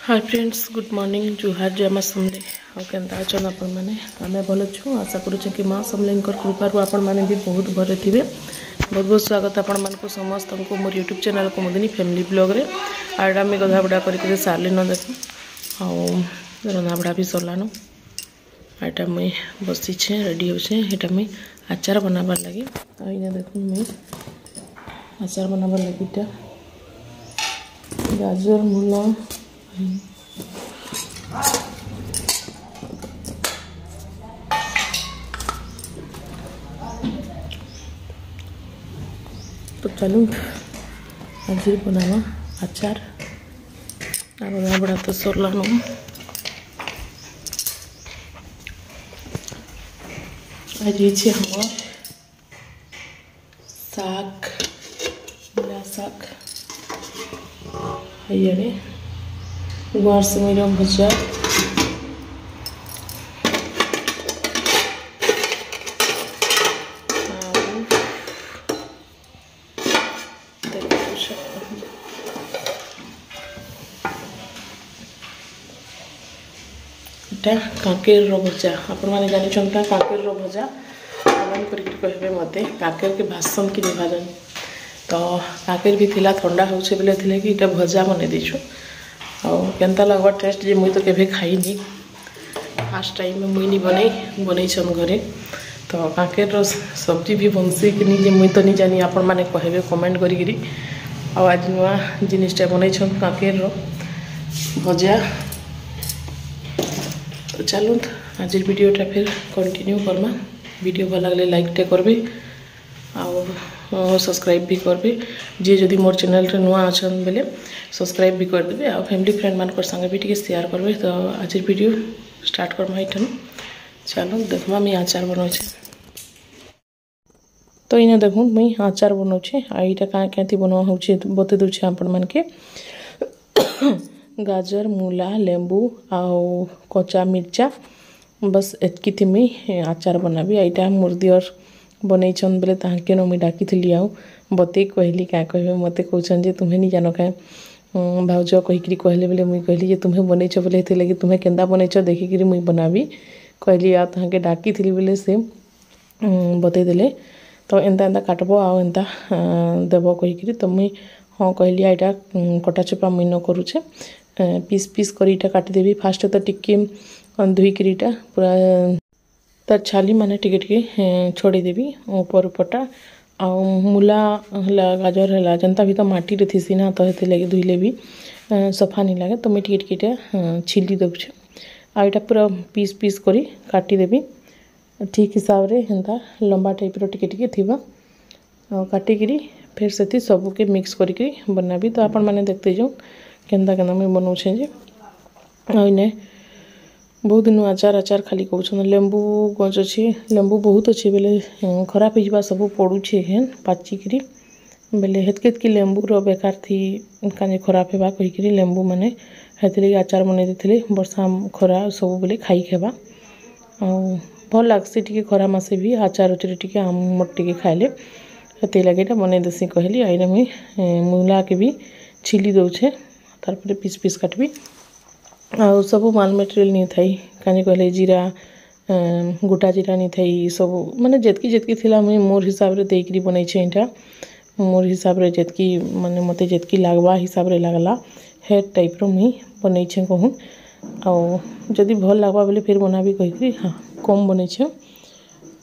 Hi friends good morning जुहार जमा समले केन्ता अछन आपण माने आमे भल छु आशा करू कि माँ समलेंकर कृपार आपण माने भी बहुत भरे थिबे। बहुत बहुत स्वागत आपण मान को समस्त को मोर यूट्यूब चैनल कुमुदिनी फैमिली ब्लॉग रे आडा में गधा बड़ा करके सारले न देखो आ रंधा बड़ा भी सरलानो आटा मैं बसी छे रेडी होछे एटा में अचार बनाबार लागि आ इने देखो मैं अचार बनाबार लागि गाजर मूला तो चलूँ आज बनावा अचार बड़ा बड़ा तो सरलानो आज ये हमार साग मूला साग ये गुआर सिंगर भजा काकेर भजा आपण मैंने जानी काकेर भजा कमेंट करके कहबे मते काकेर के भाषण कि भाजन तो काकेर भी थिला ठंडा होछे बेले थिले कि इटा भजा बने देछु और केनता लगवा टेस्ट जे मुई तो केबे खाइनी फर्स्ट टाइम में मुई नहीं बनै छन घरे तो काकेर रो सब्जी भी बनसी कि नहीं जे मुई तो नहीं जानी आपण माने कहबे कमेंट करी और आज नुआ जिनिसटा बनै छन काकेर रो भजा तो चलो आज वीडियोटा फिर कंटिन्यू करमा वीडियो भल लगे लाइक करबे और सब्सक्राइब भी करबे जी जदि मोर चैनल रे नुआ अछन बेले सब्सक्राइब भी कर देबे और फैमिली फ्रेंड मान संगे भी टिके शेयर करबे। तो आज वीडियो स्टार्ट करमा इठन चलो देखमा मैं अचार बनौछे। तो इने देखूँ मैं अचार बनौछे आ इटा का केथि बनो होछे बते दोछे आपण मान के गाजर मूला लेंबू आउ कच्चा मिर्चा बस एतकी थी मुई अचार बनाबी आईटा मोर दियर बनै छन बेले ताके न मुई डाकी थली आउ बते कहली क्या कहबे मते कहछन जे तुम्हें नहीं जानो का भाउज कहिकरी कहले बेले मुई कहली जे तुम्हें बनै छ बेले हेते लगी तुम्हें केंदा बनै छ देखिकरी मुई बनाबी कहली आ ताके डाकी थली बेले से बते देले तो एंता एंता काटबो आ एंता देबो कहिकरी तो मुई हाँ कहली आईटा कटा चोपा मुई न करूछे पीस पीस कर इटा काटी देबी फास्ट तो टिके धुईकरीटा पूरा तार छाली माने टिके टिके छोड़ी देबी ऊपर पटा आ मूला हला गाजर हला जनता भी तो माटी रे थिसी ना तो हेते लगे धुईले भी सफा नहीं लगे तो मैं टिके टिके छिली देबछे आ इटा पूरा पीस पीस करी काटी देबी ठीक हिसाब रे हेंता लंबा टाइप रो टिके टिके थिबा काटी करी फिर से सबू के मिक्स करी बनाबी। तो आपण माने देखते जाओ केंदा केंदा मैं बनाऊछे जे आइने बहुत दिन अचार अचार खाली कहछन लेंबू गछ अछि लेंबू बहुत अच्छे बेले खराब हिजबा सब पड़ुछे हेन पाचिकरी बेले हेतकेत कि लेंबू रो बेकार थी काने खराब हेबा कहिकरी लेंबू माने हेतले अचार बनै देथिले वर्षा खरा सब बेले खाई खेबा और भल लागसी टिके खरा मासे भी अचार उचरे टिके आमट टिके खाइले हेते लागेटा बनै देसी कहली आइने मुई मूला के भी छिली दउछे तार पर पीस पीस काटबी आ सब माल मटेरियल नहीं थाई कानी कहले जीरा गोटा जीरा नहीं थाई सब माने जेतकी जेतकी थिला मुई मोर हिसाब रे देकरी बनै छै इटा मोर हिसाब रे जेतकी माने मते जेतकी लागबा हिसाब रे लागला हे टाइप रो मुई बनै छै कहूँ और जदि भल लागबा बेले फिर बनाबी कहिकरी हाँ कम बनै छै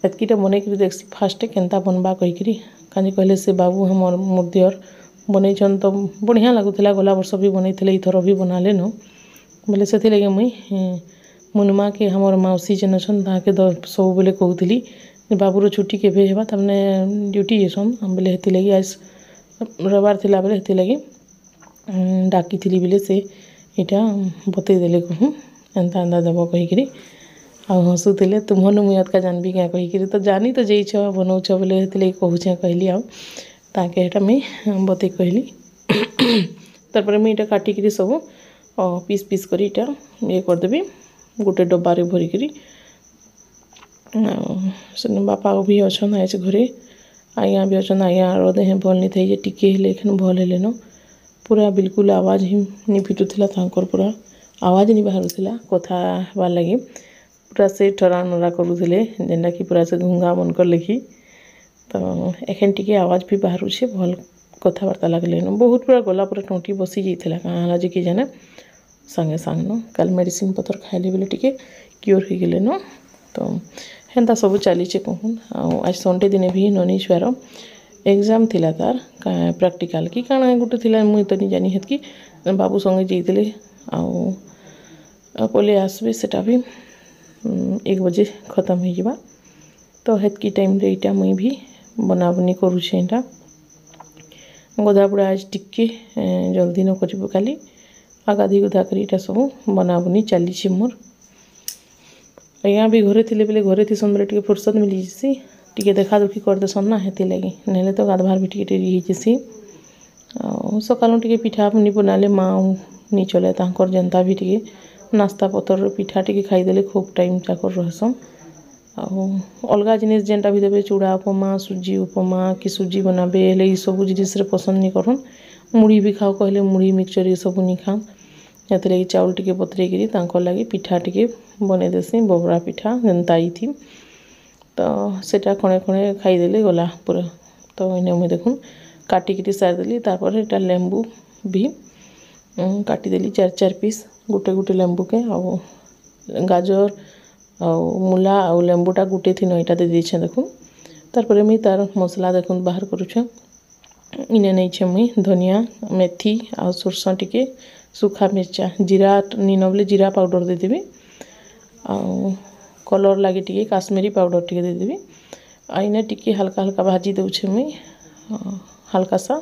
एतकीटा बनै करी देखसी फास्ट केनता बनबा कहिकरी कानी कहले से बाबू हमर मोर दियर बनै छन तो बढ़िया लागुथिला गला वर्ष भी बनैथिले इथर भी बनाले न बोले से लगे मुई मुनमा के हमर मौसी जन छन ताके सब बेले कहूली बाबूर छुट्टी के हेबा तमने ड्यूटी जेसन हम बोले हेती लगी आज रविवार थिला बेले हेती लगी डाकी थी बेले से इटा बतई देले कहूँ एंता एंता देव कहिकरी आ हसुले तुम्हन मुई का जानबी क्या कहिकरी तो जानी तो जेछ बनाऊछ बोले हेती लगी कहूछे कहली आ ताके हेटा मुई बतई कहली तारपर मुई इटा काटिकरी सब पीस पीस करी इटा ये करदेवी गोटे डब्बारे भरिकरी से बापा भी अच्छा आज घरे आज्ञा भी अच्छा आज्ञा देह भल नहीं थी टिके लेकिन भल हेले न पूरा बिल्कुल आवाज ही नहीं फिटुला पूरा आवाज नहीं बाहरुला कथा हबार लगे पूरा से ठरा नरा करूले जेनटा कि पूरा से घुंगा मन कर लिखी तो एखन टी आवाज भी बाहर छे भल कथबार्ता लगले न बहुत पूरा गला पूरा टोटी बसी जाइए कहाँ जे कि जाने संगे संग न कल मेडिसिन पतर खाइली बेले टी क्योर हो गले न तो हेन्ता सब चली कहून आज संडे दिन भी ननी छुआर एग्जाम थिला तार प्रैक्टिकल कि काଣା गोटे थिला मुई तो नहीं जानी हेत कि बाबू संगे जाइए पले आसबे सेटा भी 1 बजे खत्म हो जावा तो हेतकी टाइम रे इटा मुई भी बनाबनी करूछे एटा गधाबुड़ा आज टिके जल्दी न कर काली आगाधी गुधा कर इटा सब बनाबनी चली मोर अँ भी घरे थे बेले घरे थी बेले टे फुर्सत मिली जैसी टी देखा दुखी कर देसन ना हेती लगी ना तो गाधवार भी टे डेरी होसी सकालू टे पिठा नहीं बनाले माँ नहीं चले तांकर जनता भी टे नास्ता पतर पिठा टे खाईदे खूब टाइम जाकर रहसन अलग जिनिस जेनटा भी देवे चूड़ा उपमा सुजी उपमा कि सुजी बनाबे हेले सब जिनिस पसंद नहीं करन मुड़ी भी खाओ कहले मुड़ी मिक्सचर ये सब नहीं खान ये लगी चाउल टे बतरेकरी लगी पिठा टे बने देसी बबरा पिठा जेनता थी तो सेटा खणे खणे खाईदे गला पूरा तो इन्हें मुझे देखून काटिकी सारिदेली तापर एटा लेंबू भी काटिदेली 4 पीस गोटे गोटे लेंबू के आ गाजर मूला आ लेंबूटा गोटे थी नईटा दे दीछे देखून तारपर मुई तार मसला देखून बाहर करुछे इने नहीं मुई धनिया मेथी आ सोरसा टिके सुखा मिर्चा जीरा नी नबले जीरा पाउडर देदेवी आ कलर लगे टिके काश्मीरी पाउडर टिके देदेवी आ इने टिके हल्का हल्का भाजी देउछे मुई हल्का सा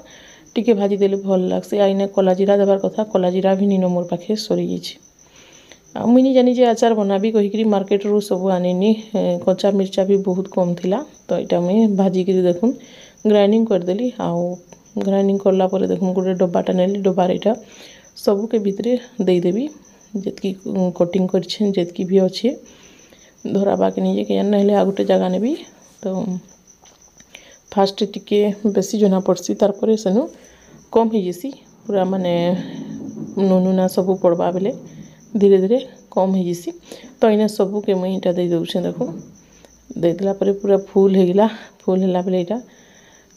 टिके भाजी देले भल लागसे आ इने कला जीरा देवार कथा कला जीरा भी नीनो मोर पाखे सरी जाइए मुई नहीं जानी जे आचार बनाबी कहीकि मार्केट रू सब आनिनी कच्चा मिर्चा भी बहुत कम थिला तो यहाँ मुई भाजिक देखून ग्राइंडिंग करदेली ग्राइंडिंग करला परे देखून गोटे डब्बाटा नेली डब्बार यहाँ सबके भितरे देदेवी जितकी कटिंग करछे जितकी भी अच्छे धराबा के नहीं कि ना आ गोटे जगह नेबी तो फास्ट टिके बेसी जना पड़सी तारपर सेनु कम हो जैसी पूरा माने नुना सब पड़वा बेले धीरे धीरे कम हो जैसी तो इन्हें सबू के मुई इटा दे दूचे देखो देदेला पूरा फुल होगला फुल है बेले यहाँ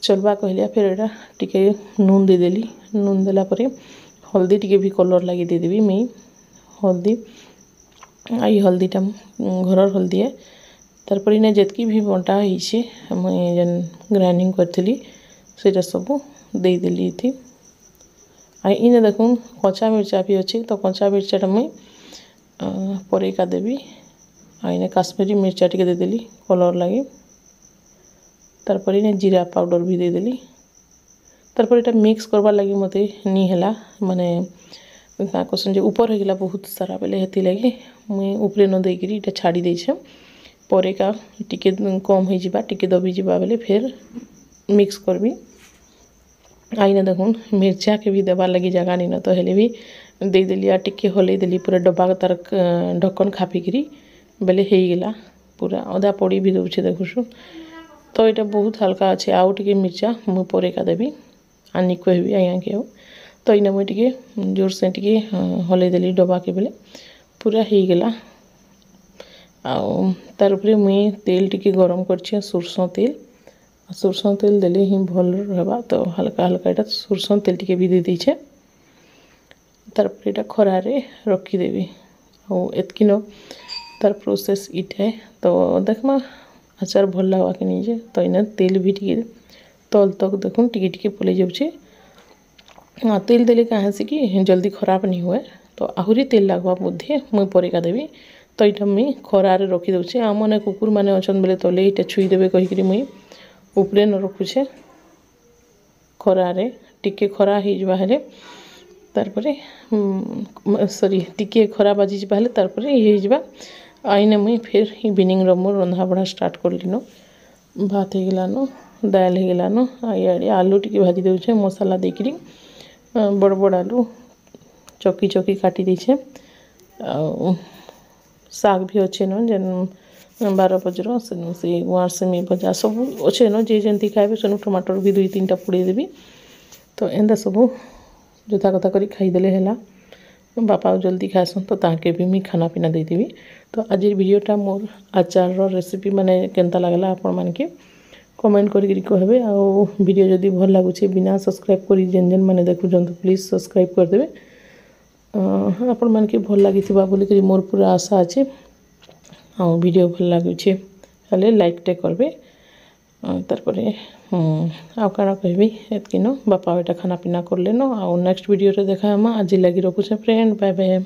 चलवा कहलिया फिर यहाँ टिके नून देदेली नून देला परे हल्दी टिके भी कलर लगे देदेवी मुई हल्दी आई हल्दीटा घर हल्दी है तारपर इन्हें जितकी भी बंटा होइछे मुई जेन ग्राइंडिंग करथिली सेटा सब देदेली थी आ इने देखून कच्चा मिर्चा भी अच्छे तो कच्चा मिर्चाटा मुई परेका देवी आ इने काश्मीरी मिर्चा टिके देदेली कलर लगे तारपर इने जीरा पाउडर भी देदेली तारपर इटा मिक्स करवार लगी मते नी हला माने क्या कहसन जे ऊपर हो गला बहुत सारा बेले हेती लगे मुई ऊपरे न देकरी इटा छाड़ी देछे परेका टिके कम हो जिबा टिके दबी जिबा बेले फिर मिक्स करबी आईना देखून मिर्चा के भी देवार लगी जगह नहीं न तो हेले भी देदेली आ टिके हलई देली पूरा डब्बा तार ढक्कन खापिकी बेले हो गला पूरा अदा पड़ी भी दूचे देखुछु तो यहाँ बहुत हल्का अच्छे आउ टे मिर्चा मुझे परेका देवी आनी कहबी आज्ञा के तो इना मुझे टे जोर से टे हलई देली डब्बा के बेले पूरा हो गला तार उपरे मुई तेल टिके गरम करछे सोरसों तेल देले ही भल रहा तो हल्का हल्का यहाँ सोरसों तेल टिके भी दे दीछे तारपर यहाँ खरारे रखीदेवी एतकी न तार प्रोसेस इटा है तो देखमा आचार भल लगा कि नहीं जे तो इना तेल भी टिके तल तक देखून टिके टिके पलि जाऊे तेल देले कहाँ से कि जल्दी खराब नहीं हुए तो आहरी तेल लगवा बोधे मुई परेका देवी तो यहाँ मुई खरारे रखी दूचे आ मैंने कुकुर मैंने अच्छन बेले तले यहाँ छुईदेवे कहीकि मुई उपरे न रखुछे खरारे टिके खरा हो हेले तारपरे सॉरी टिके खरा बाजी जा हेले तारपरे ये होगा आईने मुई फिर इवनिंग मोर रंधा बढ़ा स्टार्ट करली न भात हो गलान दाल हो गलान इे आलू टिके भाजी देछे मसाला देकरी बड़ बड़ आलू चौकी चौकी काटी देछे साग भी अच्छे न जेन 12 बजर से गुआर सेमी भजा सब अच्छे न जे जमी खाए से टमाटर भी 2-3टा पोड़ी देवी तो एंता सब जोता कथा कर खाईदे है बापा जल्दी खासन तो ताके भी मुई खाना पीना देदेवी। तो आज वीडियोटा मोर आचार रेसिपी माने केनता लागला आपण मानके कमेंट करी कहबे। आ वीडियो जदि भल लगुचे बिना सब्सक्राइब करी जेन जेन माने देखुछन तो प्लीज सब्सक्राइब कर देबे। आपण मानके भल लागिथिबा बोली मोर पूरा आशा अच्छे। आ वीडियो भल लगुचे ताले लाइक टे करबे। तारपरे आउ काଣା कहबी एतकिनो बापा बेटा खाना पीना कर लेनो। आ नेक्स्ट वीडियो रे देखा हम आज लगी रखुछे फ्रेंड। Bye bye.